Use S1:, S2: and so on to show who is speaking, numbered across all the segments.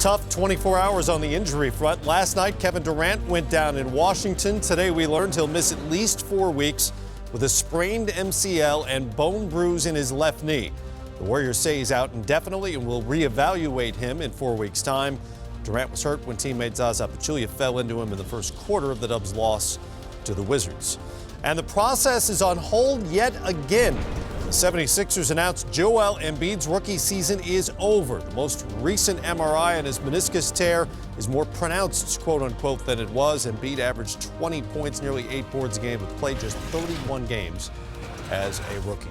S1: Tough 24 hours on the injury front. Last night, Kevin Durant went down in Washington. Today, we learned he'll miss at least 4 weeks with a sprained MCL and bone bruise in his left knee. The Warriors say he's out indefinitely and will reevaluate him in 4 weeks' time. Durant was hurt when teammate Zaza Pachulia fell into him in the first quarter of the Dubs' loss to the Wizards. And the process is on hold yet again. The 76ers announced Joel Embiid's rookie season is over. The most recent MRI on his meniscus tear is more pronounced, quote unquote, than it was. Embiid averaged 20 points, nearly 8 boards a game, but played just 31 games as a rookie.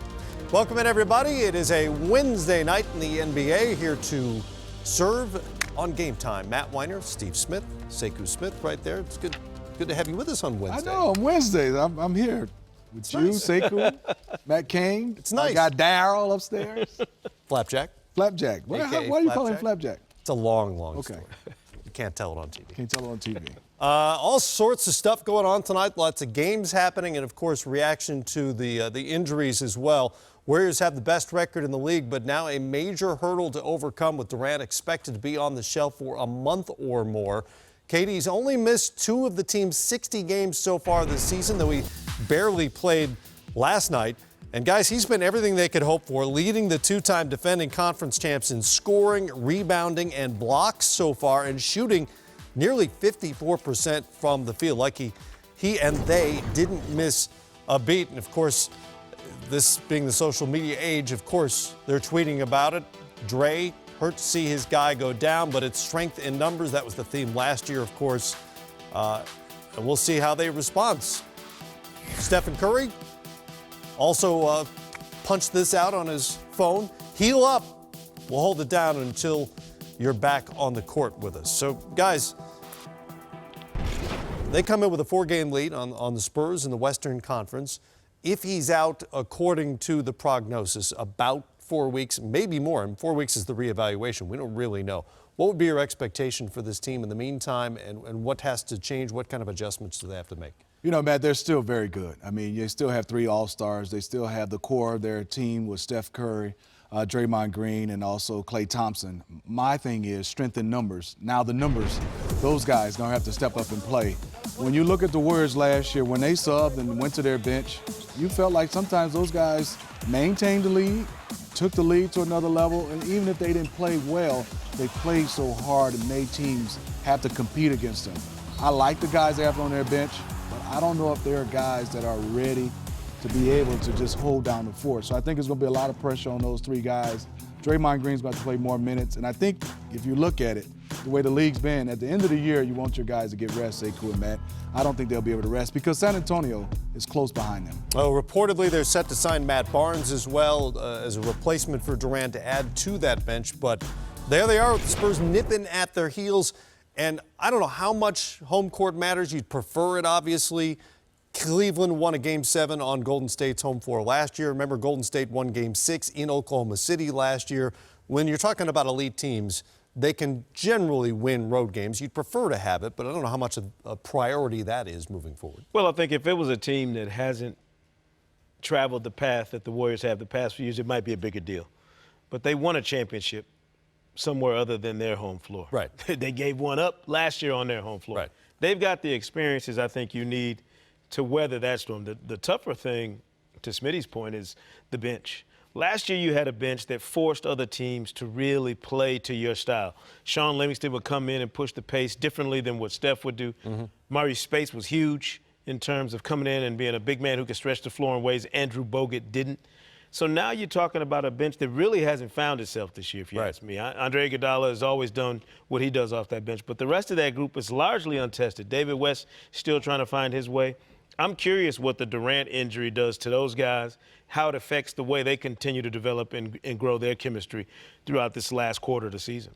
S1: Welcome in, everybody. It is a Wednesday night in the NBA. Here to serve on Game Time, Matt Weiner, Steve Smith, Sekou Smith right there. It's good to have you with us on Wednesday.
S2: I know, on Wednesdays. I'm here. With it's you, nice. Sekou, Matt Kane.
S1: It's nice.
S2: I got Daryl upstairs.
S1: Flapjack.
S2: Flapjack. Why do you call him Flapjack?
S1: It's a long story. You can't tell it on TV.
S2: Can't tell it on TV.
S1: All sorts of stuff going on tonight. Lots of games happening, and of course, reaction to the injuries as well. Warriors have the best record in the league, but now a major hurdle to overcome with Durant expected to be on the shelf for a month or more. KD's only missed 2 of the team's 60 games so far this season, though he barely played last night. And guys, he's been everything they could hope for, leading the 2-time defending conference champs in scoring, rebounding, and blocks so far, and shooting nearly 54% from the field. Like he and they didn't miss a beat. And of course, this being the social media age, of course, they're tweeting about it. Dre, hurt to see his guy go down, but it's strength in numbers. That was the theme last year, of course. And we'll see how they respond. Stephen Curry also punched this out on his phone. Heal up. We'll hold it down until you're back on the court with us. So, guys, they come in with a 4-game lead on the Spurs in the Western Conference. If he's out, according to the prognosis, about 4 weeks, maybe more, and 4 weeks is the reevaluation. We don't really know. What would be your expectation for this team in the meantime, and what has to change? What kind of adjustments do they have to make?
S2: You know, Matt, they're still very good. I mean, they still have 3 All-Stars. They still have the core of their team with Steph Curry, Draymond Green, and also Klay Thompson. My thing is strength in numbers. Now the numbers, those guys going to have to step up and play. When you look at the Warriors last year, when they subbed and went to their bench, you felt like sometimes those guys maintained the lead, took the lead to another level, and even if they didn't play well, they played so hard and made teams have to compete against them. I like the guys they have on their bench, but I don't know if there are guys that are ready to be able to just hold down the fort. So I think there's going to be a lot of pressure on those 3 guys. Draymond Green's about to play more minutes, and I think if you look at it, the way the league's been, at the end of the year, you want your guys to get rest, Sekou and Matt. I don't think they'll be able to rest because San Antonio is close behind them.
S1: Well, reportedly, they're set to sign Matt Barnes as well as a replacement for Durant to add to that bench. But there they are with the Spurs nipping at their heels. And I don't know how much home court matters. You'd prefer it, obviously. Cleveland won a Game 7 on Golden State's home floor last year. Remember, Golden State won Game 6 in Oklahoma City last year. When you're talking about elite teams, they can generally win road games. You'd prefer to have it, but I don't know how much of a priority that is moving forward.
S3: Well, I think if it was a team that hasn't traveled the path that the Warriors have the past few years, it might be a bigger deal. But they won a championship somewhere other than their home floor.
S1: Right.
S3: They gave one up last year on their home floor.
S1: Right.
S3: They've got the experiences I think you need to weather that storm. The tougher thing, to Smitty's point, is the bench. Last year you had a bench that forced other teams to really play to your style. Sean Livingston would come in and push the pace differently than what Steph would do. Maurice Space was huge in terms of coming in and being a big man who could stretch the floor in ways Andrew Bogut didn't. So now you're talking about a bench that really hasn't found itself this year, if you ask me. Andre Iguodala has always done what he does off that bench, but the rest of that group is largely untested. David West still trying to find his way. I'm curious what the Durant injury does to those guys, how it affects the way they continue to develop and grow their chemistry throughout this last quarter of the season.